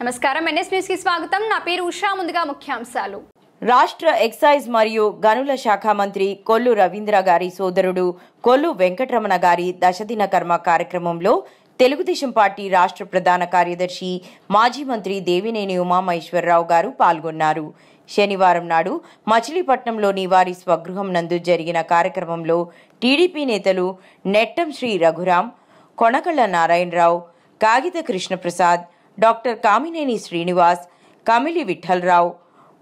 నమస్కారం NS news కి స్వాగతం నా పేరు ఉషా ముందుగా ముఖ్యాంశాలు రాష్ట్ర ఎక్సైజ్ మరియు గనుల శాఖ మంత్రి కొల్లు రవీంద్ర గారి సోదరుడు కొల్లు వెంకటరమణ గారి దశదిన కర్మ కార్యక్రమంలో తెలుగుదేశం పార్టీ రాష్ట్ర ప్రధాన కార్యదర్శి మాజీ మంత్రి దేవినేని ఉమామహేశ్వరరావు గారు పాల్గొన్నారు. శనివారం నాడు మచిలీపట్నంలోని వారి స్వగృహం నందు జరిగిన కార్యక్రమంలో టీడీపీ నేతలు నెట్టం శ్రీ రఘురాం, కొనకళ్ళ నారాయణరావు, కాగిత కృష్ణప్రసాద్, డాక్టర్ కామినేని శ్రీనివాస్, కమిలి విఠలరావు,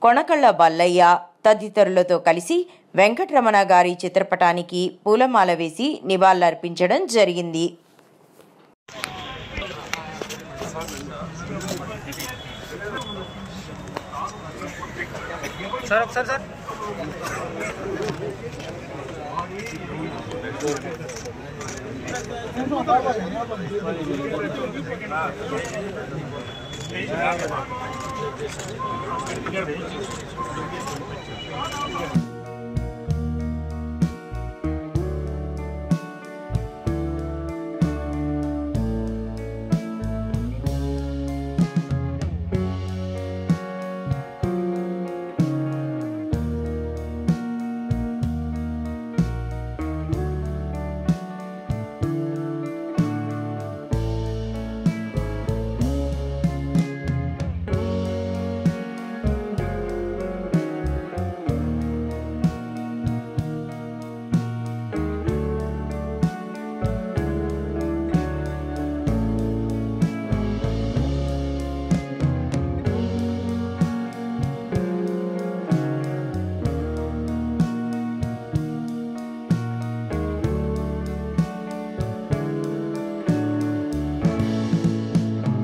కొనకళ్ళ బల్లయ్య తదితరులతో కలిసి వెంకటరమణ గారి చిత్రపటానికి పూలమాల వేసి నివాళులర్పించడం జరిగింది. సార్